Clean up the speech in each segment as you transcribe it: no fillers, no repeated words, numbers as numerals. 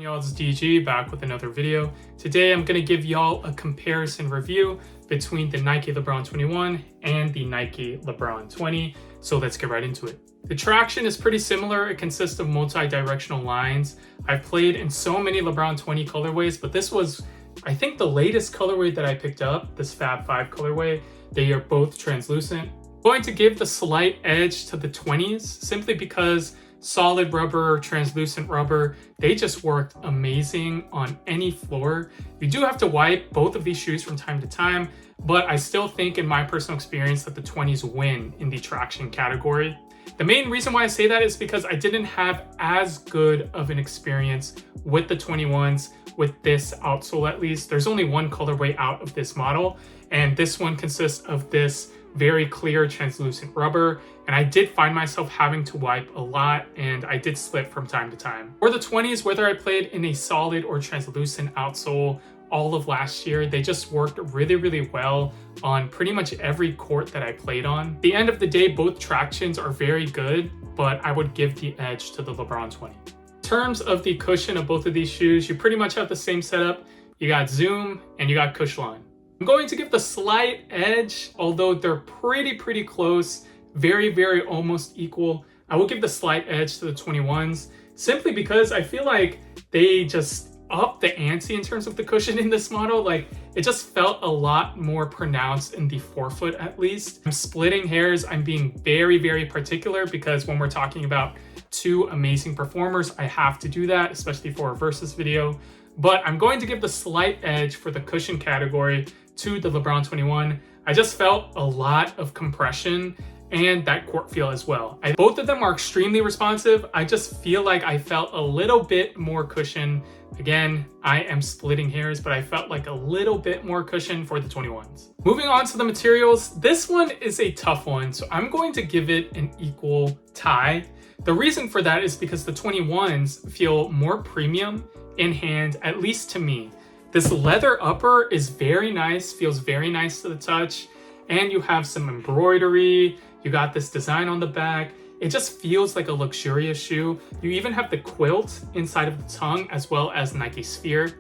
Y'all, it's DG back with another video. Today I'm going to give y'all a comparison review between the Nike LeBron 21 and the Nike LeBron 20. So let's get right into it. The traction is pretty similar. It consists of multi-directional lines. I've played in so many LeBron 20 colorways, but this was, I think, the latest colorway that I picked up, this Fab 5 colorway. They are both translucent. I'm going to give the slight edge to the 20s simply because solid rubber, translucent rubber, they just worked amazing on any floor. You do have to wipe both of these shoes from time to time, but I still think in my personal experience that the 20s win in the traction category. The main reason why I say that is because I didn't have as good of an experience with the 21s with this outsole at least. There's only one colorway out of this model, and this one consists of this very clear translucent rubber, and I did find myself having to wipe a lot, and I did slip from time to time. For the 20s, whether I played in a solid or translucent outsole all of last year, they just worked really well on pretty much every court that I played on. At the end of the day, both tractions are very good, but I would give the edge to the LeBron 20. In terms of the cushion of both of these shoes, you pretty much have the same setup. You got Zoom and you got Cushline. I'm going to give the slight edge, although they're pretty close, very almost equal. I will give the slight edge to the 21s simply because I feel like they just upped the ante in terms of the cushion in this model. Like, it just felt a lot more pronounced in the forefoot at least. I'm splitting hairs. I'm being very particular because when we're talking about two amazing performers, I have to do that, especially for a versus video. But I'm going to give the slight edge for the cushion category to the LeBron 21. I just felt a lot of compression and that court feel as well. Both of them are extremely responsive. I just feel like I felt a little bit more cushion. Again, I am splitting hairs, but I felt like a little bit more cushion for the 21s. Moving on to the materials, this one is a tough one, so I'm going to give it an equal tie. The reason for that is because the 21s feel more premium in hand, at least to me. This leather upper is very nice, feels very nice to the touch, and you have some embroidery, you got this design on the back. It just feels like a luxurious shoe. You even have the quilt inside of the tongue as well as Nike Sphere.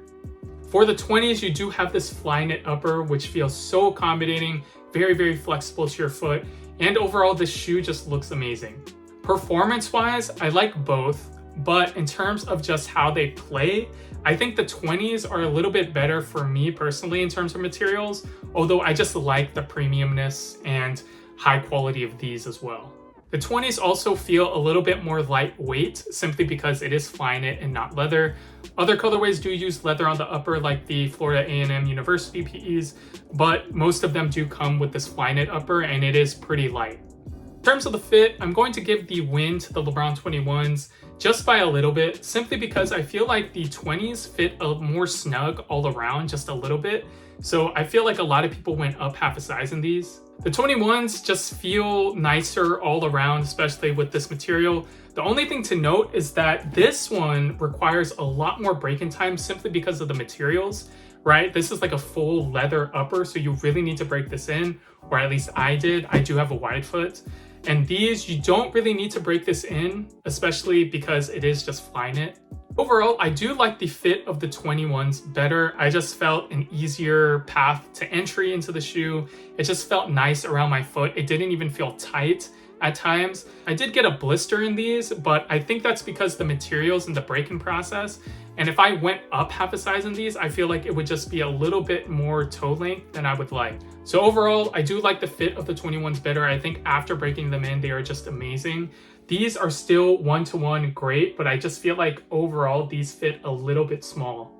For the 20s, you do have this fly knit upper, which feels so accommodating, very flexible to your foot, and overall this shoe just looks amazing. Performance-wise, I like both, but in terms of just how they play, I think the 20s are a little bit better for me personally in terms of materials, although I just like the premiumness and high quality of these as well. The 20s also feel a little bit more lightweight simply because it is fly knit and not leather. Other colorways do use leather on the upper like the Florida A&M University PEs, but most of them do come with this fly knit upper and it is pretty light. In terms of the fit, I'm going to give the win to the LeBron 21s just by a little bit, simply because I feel like the 20s fit a more snug all around just a little bit. So I feel like a lot of people went up half a size in these. The 21s just feel nicer all around, especially with this material. The only thing to note is that this one requires a lot more break-in time simply because of the materials, right? This is like a full leather upper, so you really need to break this in, or at least I did. I do have a wide foot. And these, you don't really need to break this in, especially because it is just fly knit. Overall, I do like the fit of the 21s better. I just felt an easier path to entry into the shoe. It just felt nice around my foot. It didn't even feel tight at times. I did get a blister in these, but I think that's because the materials and the break-in process. And if I went up half a size in these, I feel like it would just be a little bit more toe length than I would like. So overall, I do like the fit of the 21s better. I think after breaking them in, they are just amazing. These are still one-to-one great, but I just feel like overall these fit a little bit small.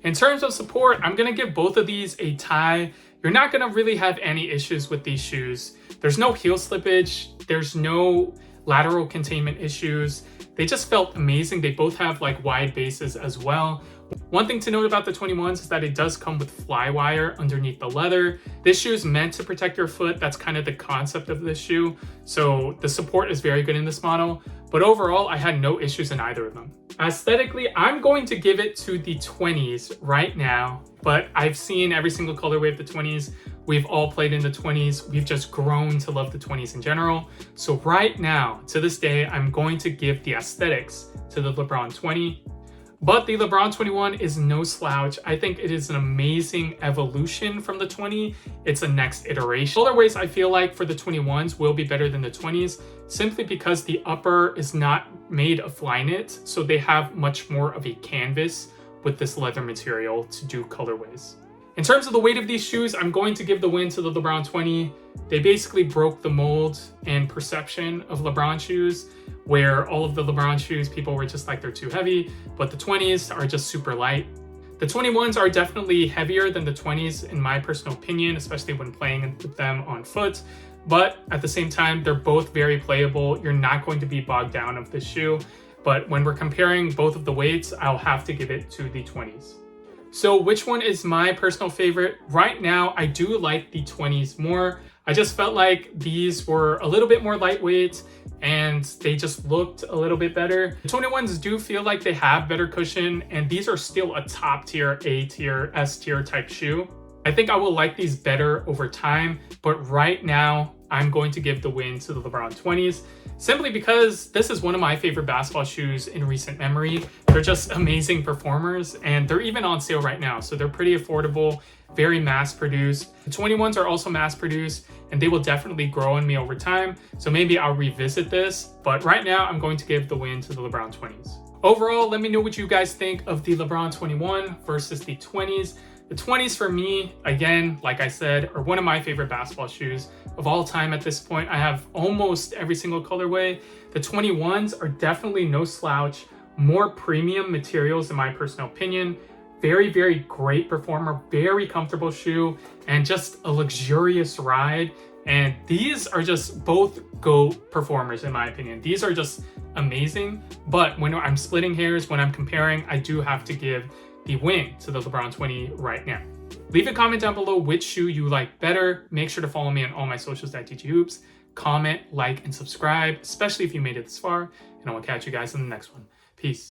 In terms of support, I'm gonna give both of these a tie. You're not gonna really have any issues with these shoes. There's no heel slippage, there's no lateral containment issues. They just felt amazing. They both have like wide bases as well. One thing to note about the 21s is that it does come with fly wire underneath the leather. This shoe is meant to protect your foot. That's kind of the concept of this shoe. So the support is very good in this model, but overall I had no issues in either of them. Aesthetically, I'm going to give it to the 20s right now, but I've seen every single colorway of the 20s. We've all played in the 20s. We've just grown to love the 20s in general. So right now, to this day, I'm going to give the aesthetics to the LeBron 20. But the LeBron 21 is no slouch. I think it is an amazing evolution from the 20. It's a next iteration. Colorways, I feel like for the 21s will be better than the 20s, simply because the upper is not made of Flyknit, so they have much more of a canvas with this leather material to do colorways. In terms of the weight of these shoes, I'm going to give the win to the LeBron 20. They basically broke the mold and perception of LeBron shoes, where all of the LeBron shoes, people were just like, they're too heavy, but the 20s are just super light. The 21s are definitely heavier than the 20s in my personal opinion, especially when playing with them on foot. But at the same time, they're both very playable. You're not going to be bogged down of the shoe. But when we're comparing both of the weights, I'll have to give it to the 20s. So which one is my personal favorite? Right now, I do like the 20s more. I just felt like these were a little bit more lightweight and they just looked a little bit better. The 21s do feel like they have better cushion, and these are still a top tier, A tier, S tier type shoe. I think I will like these better over time, but right now I'm going to give the win to the LeBron 20s, simply because this is one of my favorite basketball shoes in recent memory. They're just amazing performers, and they're even on sale right now, so they're pretty affordable, very mass produced. The 21s are also mass produced, and they will definitely grow on me over time, so maybe I'll revisit this, but right now I'm going to give the win to the LeBron 20s. Overall, let me know what you guys think of the LeBron 21 versus the 20s. The 20s for me, again, like I said, are one of my favorite basketball shoes of all time at this point. I have almost every single colorway. The 21s are definitely no slouch, more premium materials in my personal opinion. Very, very great performer, very comfortable shoe, and just a luxurious ride. And these are just both GOAT performers in my opinion. These are just amazing, but when I'm splitting hairs, when I'm comparing, I do have to give the win to the LeBron 20 right now. Leave a comment down below which shoe you like better. Make sure to follow me on all my socials at DGHoops. Comment, like, and subscribe, especially if you made it this far, and I will catch you guys in the next one. Peace.